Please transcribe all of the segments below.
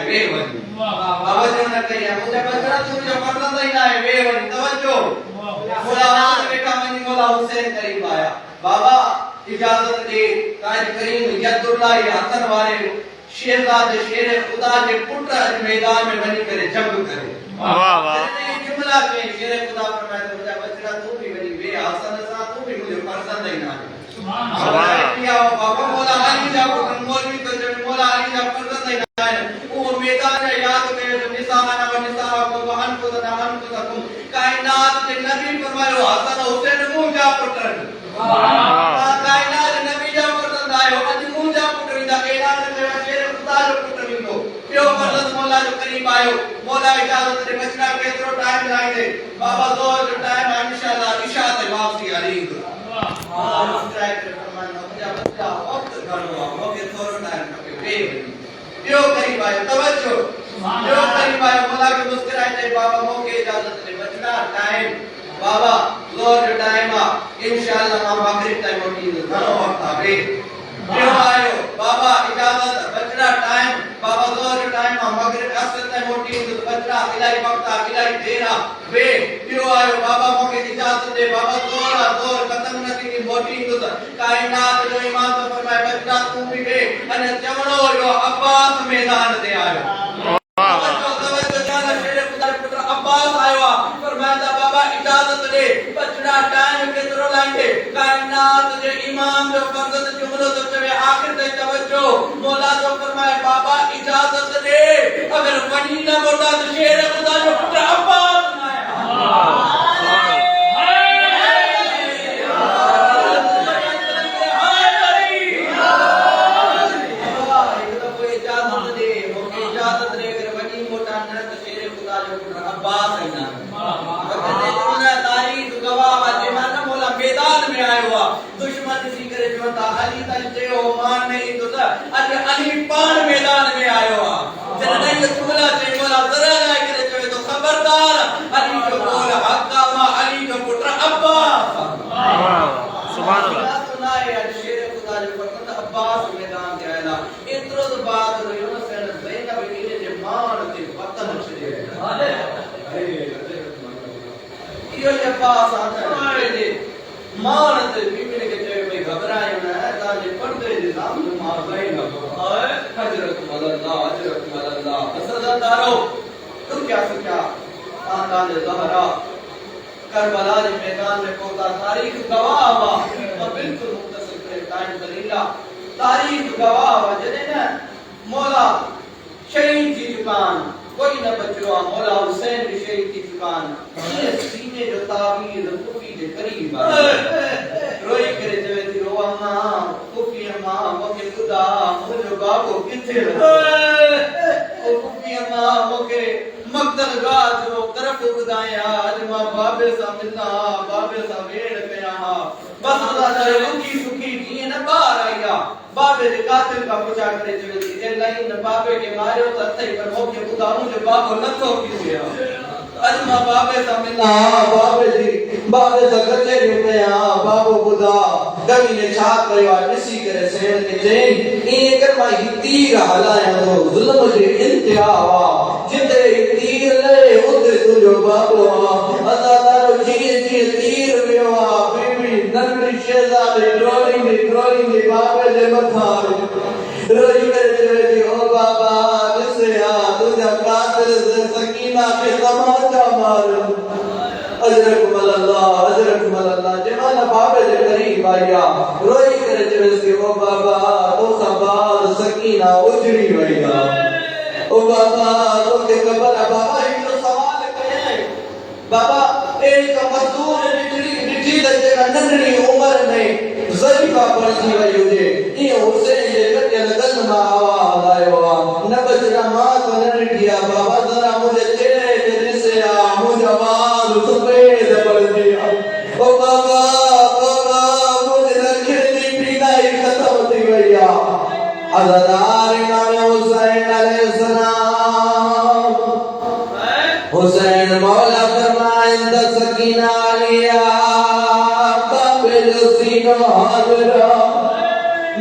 वे वनी बाबा जी ने कही मुझे बचड़ा तू जो पसंद ही ना है वे वनी तवज्जो मोला बेटा मनी मोला हुसैन करीब आया बाबा इजाजत दे ताज करीम यदुल्लाह हसन वाले शेरजादे शेर खुदा के पुत्र आज मैदान में बनी करे जंग करे वाह वाह ये जुमला के शेर खुदा फरमाया तो मुझे बचड़ा तू भी बनी वे हसन सा तू भी मुझे पसंद ही ना है सुभान अल्लाह बाबा मोला अली जा को मौलवी तो जब मोला अली जा पसंद ही ना है वो मैदान में याद करे जब निशाना व निशाना को वहन को तुम कायनात के नबी फरमायो हसन हुसैन मुंह जा पुत्र वाह कायनात नबी जा पसंद आयो अज मुंह जा पुत्र विदा ऐलान करे शेर खुदा जो पुत्र विंदो पियो मदद मौला जो करीब आयो मौला इजाजत दे बचना केतरो टाइम लाइ दे बाबा जोर जो टाइम इंशाअल्लाह इशा ते वापसी हली वाह मुस्कुराए करे फरमाना मुझे बच्चा वक्त घणो मोके थोरो टाइम खपे वे पियो करीब आयो तवज्जो पियो करीब आयो मौला के मुस्कुराए दे बाबा मोके इजाजत दे बचना टाइम बाबा जोर जो टाइम आ इंशाअल्लाह मां मगरिब टाइम होगी घणो वक्त आवे पियो आयो बाबा इजाजत बचना टाइम बाबा जोर टाइम मगरिब असर टाइम होगी बचना इलाही वक्त इलाही देरा वे पियो आयो बाबा मोके इजाजत दे बाबा जोर खत्म न थी मोटी कायनात जो इमाम तो फरमाए बचना तू भी वे अने चवणो जो अब्बास मैदान दे आयो तवज्जो जाना शेर खुदा पुत्र अब्बास आयो फरमाया बाबा इजाजत दे बचना टाइम केतरो लाइंदे कायनात जो इमाम जो फरजत जुमलो तो चवे आखिर ते तवज्जो मौला तो फरमाए बाबा इजाजत दे अगर वनी ना मोटा तो शेर खुदा जो पुत्र अब्बास ना आया दुश्मन सी करे जो ता अली तन जे ओ मान नहीं तो अज अली पान मैदान में आयो आ जन नहीं जुमला जे मोला जरा ना करे जो तो खबरदार अली जो बोल हक मा अली जो पुत्र अब्बास सुभान अल्लाह सुनाए अज शेर खुदा जो पुत्र अब्बास मैदान में आया इतरो तो बात रहियो न सेन ज़ैनब इने जे मान ते वतन छे यो जे अब्बास आता है मान ते बीबी ने कहे भाई घबरायो ना ताजे पर्दे दे नाम मां गई ना आए हजरत अल्लाह असदारो तुम क्या सोचा खानदान ज़हरा करबला के मैदान में पहुंचा तारीख गवाह हुआ और बिल्कुल मुख्तसर करे टाइम कलीला तारीख गवाह हुआ जने ना मौला शहीद की दुकान कोई न बचो मौला हुसैन की शहीद की दुकान ये सीने जो तावीर कुफी के करीब रोई करे जवे थी रोवा मां कुफी मां मोके खुदा मुझे बाबू किथे ओ कुफी मां मोके मक्तल गाज जो तरफ बुदाया आज मां बाबे सा मिलना बाबे सा वेड़ कया बस खुदा करे रुकी सुखी दिए न बाहर आया बाबे ने कातिल का पूछा करे जवे थी ए लाइन बाबे के मारियो त सही पर मोके खुदा मुझे बाबू नथो किथे आज मां बाबे सा मिलना बाबे जी बाबे सा कचे रुपया बाबू खुदा कभी ने छाप कयो निसी करे सेण के चई ई कर मां तीर हलाया तो जुल्म जे इंतहा वा जिते तीर ले उते तुजो बाबू अदादारो जी तीर वियो बीबी नंदी शेजादे रोली ने बाबे दे मथा रोई करे जी ओ बाबा दिसया तुजा कातिल सकीना के तमाचा मार अजरकुम अल्लाह जमाना बाबे दे करीब आया रोई करे जैसे ओ बाबा तो खबाल सकीना उजड़ी वईया ओ बाबा तो के कबर बाबा एक सवाल करे बाबा एक मजदूर निठी दजे नंढड़ी उम्र में ज़ईफा पड़ती वई हुजे ये हुसैन जे कटे लगन मा आवाज आयो न बचरा मां तो नंढिया बाबा जरा मुझे चेहरे पे दिसे आ मुझे आवाज सफेद पड़ती ओ बाबा मुझे नखड़ी पीनाई खत्म थी वईया अज़दार इमाम हुसैन अलैहिस्सलाम हुसैन मौला फरमाइंद सकीना लिया बाबे सीनो हाजरा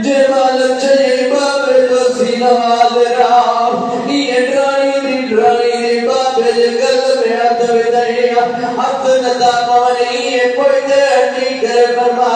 जमाल चले बाबे सीनो हाजरा ये दरबार